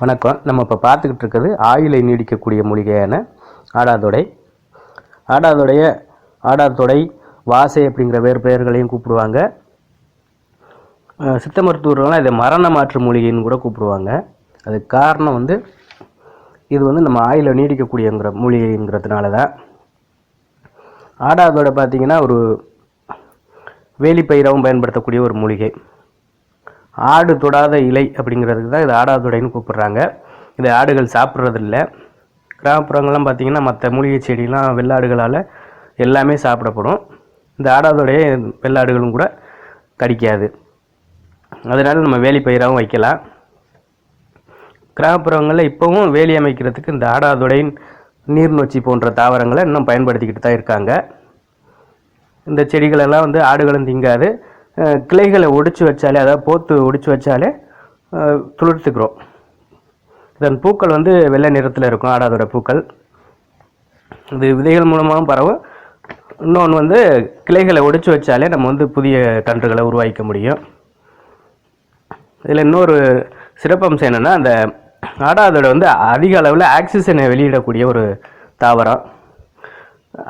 வணக்கம். நம்ம இப்போ பார்த்துக்கிட்டு இருக்கிறது ஆயுளை நீடிக்கக்கூடிய மூலிகையான ஆடாதொடை. ஆடாதொடை, வாசை அப்படிங்கிற வேறு பெயர்களையும் கூப்பிடுவாங்க. சித்த மருத்துவர்கள்லாம் இதை மரண மாற்று மூலிகைன்னு கூட கூப்பிடுவாங்க. அதுக்கு காரணம் இது நம்ம ஆயுளை நீடிக்கக்கூடியங்கிற மூலிகைங்கிறதுனால தான். ஆடாதொடை பார்த்திங்கன்னா ஒரு வேலிப்பயிராகவும் பயன்படுத்தக்கூடிய ஒரு மூலிகை. ஆடு தொடாத இலை அப்படிங்கிறதுக்கு தான் இது ஆடாதொடைன்னு கூப்பிட்றாங்க. இது ஆடுகள் சாப்பிட்றதில்ல. கிராமப்புறங்கள்லாம் பார்த்திங்கன்னா மற்ற மூலிகை செடிலாம் வெள்ளாடுகளால் எல்லாமே சாப்பிடப்படும். இந்த ஆடாதொடையை வெள்ளாடுகளும் கூட கடிக்காது. அதனால் நம்ம வேலி பயிராகவும் வைக்கலாம். கிராமப்புறங்களில் இப்போவும் வேலி அமைக்கிறதுக்கு இந்த ஆடாதொடை, நீர்நொச்சி போன்ற தாவரங்களை இன்னும் பயன்படுத்திக்கிட்டு தான் இருக்காங்க. இந்த செடிகளெல்லாம் ஆடுகளும் திங்காது. கிளைகளை ஒடிச்சு வச்சாலே, அதாவது போத்து ஒடிச்சு வச்சாலே துளிர்த்துக்கிறோம். இதன் பூக்கள் வெள்ளை நிறத்தில் இருக்கும். ஆடாதொடை பூக்கள் இது விதைகள் மூலமாகவும் பரவும். இன்னொன்று கிளைகளை ஒடிச்சு வச்சாலே நம்ம புதிய கன்றுகளை உருவாக்க முடியும். இதில் இன்னொரு சிறப்பம்சம் என்னென்னா, அந்த ஆடாதொடை அதிக அளவில் ஆக்சிஜனை வெளியிடக்கூடிய ஒரு தாவரம்.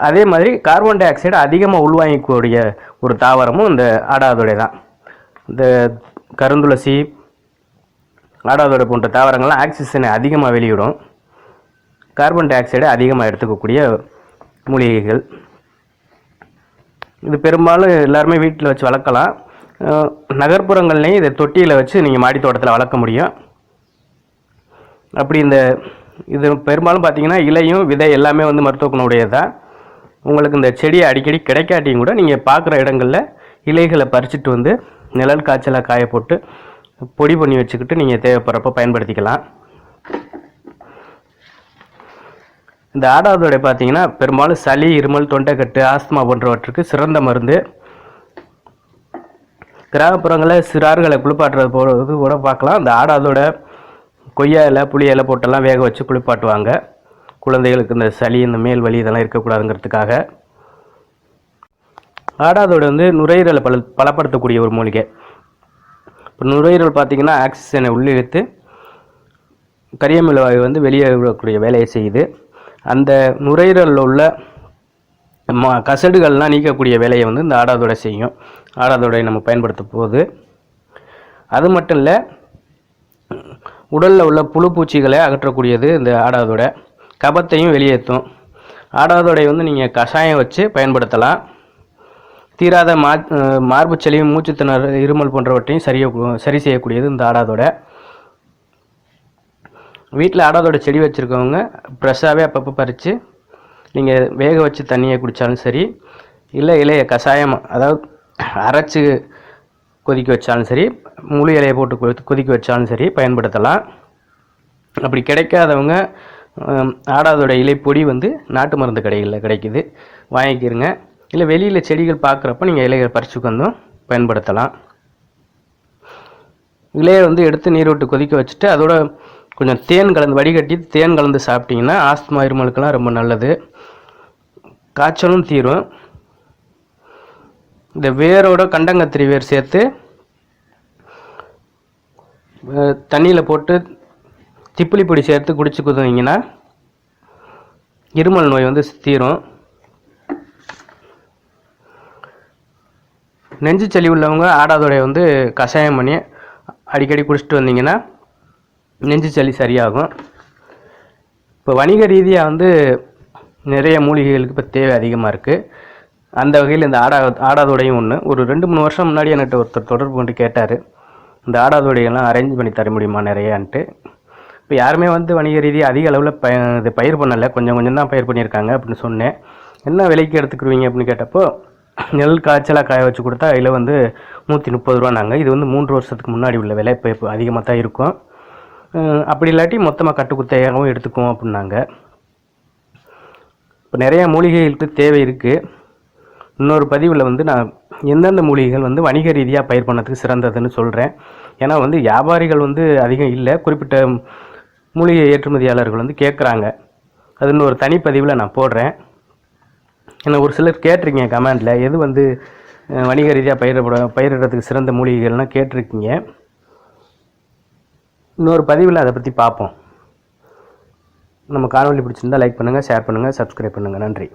அதே மாதிரி கார்பன் டை ஆக்சைடு அதிகமாக உள்வாங்கக்கூடிய ஒரு தாவரமும் இந்த ஆடாதொடை தான். இந்த கருந்துளசி, ஆடாதொடை போன்ற தாவரங்கள்லாம் ஆக்சிஜனை அதிகமாக வெளியிடும். கார்பன் டை ஆக்சைடை அதிகமாக எடுத்துக்கக்கூடிய மூலிகைகள். இது பெரும்பாலும் எல்லாருமே வீட்டில் வச்சு வளர்க்கலாம். நகர்ப்புறங்கள்லேயும் இதை தொட்டியில் வச்சு நீங்கள் மாடி தோட்டத்தில் வளர்க்க முடியும். அப்படி இது பெரும்பாலும் பார்த்திங்கன்னா இலையும் விதை எல்லாமே மருத்துவ குணமுடையது தான். உங்களுக்கு இந்த செடியை அடிக்கடி கிடைக்காட்டியும் கூட நீங்கள் பார்க்குற இடங்களில் இலைகளை பறிச்சுட்டு நிழல் காய்ச்சலாக காய போட்டு பொடி பண்ணி வச்சுக்கிட்டு நீங்கள் தேவைப்படுறப்ப பயன்படுத்திக்கலாம். இந்த ஆடாதொடை பார்த்திங்கன்னா பெரும்பாலும் சளி, இருமல், தொண்டைக்கட்டு, ஆஸ்துமா போன்றவற்றுக்கு சிறந்த மருந்து. கிராமப்புறங்களில் சிறார்களை குளிப்பாட்டுறது போகிறது கூட பார்க்கலாம். இந்த ஆடாதொடை கொய்யா இலை, புளி இலை போட்டெல்லாம் வேக வச்சு குளிப்பாட்டுவாங்க. குழந்தைகளுக்கு இந்த சளி, இந்த மேல் வலி இதெல்லாம் இருக்கக்கூடாதுங்கிறதுக்காக. ஆடாதொடை நுரையீரலை பலப்படுத்தக்கூடிய ஒரு மூலிகை. இப்போ நுரையீரல் பார்த்திங்கன்னா ஆக்சிஜனை உள்ளிழுத்து கரியமில வாயு வெளியே விடக்கூடிய வேலையை செய்யுது. அந்த நுரையீரலில் உள்ள கசடுகள்லாம் நீக்கக்கூடிய வேலையை இந்த ஆடாதொடை செய்யும். ஆடாதொடை நம்ம பயன்படுத்த போகுது. அது மட்டும் இல்லை, உடலில் உள்ள புழு பூச்சிகளை அகற்றக்கூடியது இந்த ஆடாதொடை. கபத்தையும் வெளியேற்றும். ஆடாதொடை நீங்கள் கஷாயம் வச்சு பயன்படுத்தலாம். தீராத மார்பு சளி, மூச்சுத்திணறல், இருமல் போன்றவற்றையும் சரி செய்யக்கூடியது இந்த ஆடாதொடை. வீட்டில் ஆடாதொடை செடி வச்சுருக்கவங்க ஃப்ரெஷ்ஷாகவே அப்பப்போ பறித்து நீங்கள் வேக வச்சு தண்ணியை குடித்தாலும் சரி, இல்லை இலையை கஷாயம் அதாவது அரைச்சி கொதிக்க வச்சாலும் சரி, முழு இலையை போட்டு கொதிக்க வச்சாலும் சரி பயன்படுத்தலாம். அப்படி கிடைக்காதவங்க ஆடாதொடை இலை பொடி நாட்டு மருந்து கடைகளில் கிடைக்குது, வாங்கிக்கிறங்க. இல்லை வெளியில் செடிகள் பார்க்குறப்ப நீங்கள் இலைகளை பறிச்சுக்கு பயன்படுத்தலாம். இலையை எடுத்து நீர் விட்டு கொதிக்க வச்சுட்டு அதோட கொஞ்சம் தேன் கலந்து வடிகட்டி தேன் கலந்து சாப்பிட்டிங்கன்னா ஆஸ்துமா, இருமலுக்கெல்லாம் ரொம்ப நல்லது. காய்ச்சலும் தீரும். இந்த வேரோட கண்டங்கத்திரி வேர் சேர்த்து தண்ணியில் போட்டு திப்பிலி பொடி சேர்த்து குடிச்சு குதிங்கன்னா இருமல் நோய் தீரும். நெஞ்சு சளி உள்ளவங்க ஆடாதொடை கஷாயம் பண்ணி அடிக்கடி குடிச்சிட்டு வந்தீங்கன்னா நெஞ்சு சளி சரியாகும். இப்போ வணிக ரீதியாக நிறைய மூலிகைகளுக்கு இப்போ தேவை அதிகமாக இருக்குது. அந்த வகையில் இந்த ஆடாதொடையும் ஒன்று. ஒரு 2-3 வருஷம் முன்னாடி என்கிட்ட ஒருத்தர் தொடர்பு கொண்டு கேட்டார், இந்த ஆடாதொடையெல்லாம் அரேஞ்ச் பண்ணி தர முடியுமா நிறையான்ட்டு. இப்போ யாருமே வணிக ரீதியாக அதிக அளவில் இது பயிர் பண்ணலை, கொஞ்சம் தான் பயிர் பண்ணியிருக்காங்க அப்படின்னு சொன்னேன். என்ன விலைக்கு எடுத்துக்கிடுவீங்க அப்படின்னு கேட்டப்போ, நெல் காய்ச்சலாக காய வச்சு கொடுத்தா அதில் 130 ரூபானாங்க. இது 3 வருஷத்துக்கு முன்னாடி உள்ள விலை இப்போ அதிகமாக தான் இருக்கும். அப்படி இல்லாட்டி மொத்தமாக கட்டுக்குத்தையாகவும் எடுத்துக்குவோம் அப்படின்னாங்க. இப்போ நிறையா மூலிகைகளுக்கு தேவை இருக்குது. இன்னொரு பதிவில் நான் எந்தெந்த மூலிகைகள் வணிக ரீதியாக பயிர் பண்ணதுக்கு சிறந்ததுன்னு சொல்கிறேன். ஏன்னா வியாபாரிகள் அதிகம் இல்லை, குறிப்பிட்ட மூலிகை ஏற்றுமதியாளர்கள் கேட்குறாங்க. அது இன்னொரு தனிப்பதிவில் நான் போடுறேன். ஏன்னா ஒரு சிலர் கேட்டிருக்கீங்க கமெண்டில், எது வணிக ரீதியாக பயிரிடுறதுக்கு சிறந்த மூலிகைகள்னால் கேட்டிருக்கீங்க. இன்னொரு பதிவில் அதை பற்றி பார்ப்போம். நம்ம காணொலி பிடிச்சிருந்தால் லைக் பண்ணுங்கள், ஷேர் பண்ணுங்கள், சப்ஸ்கிரைப் பண்ணுங்கள். நன்றி.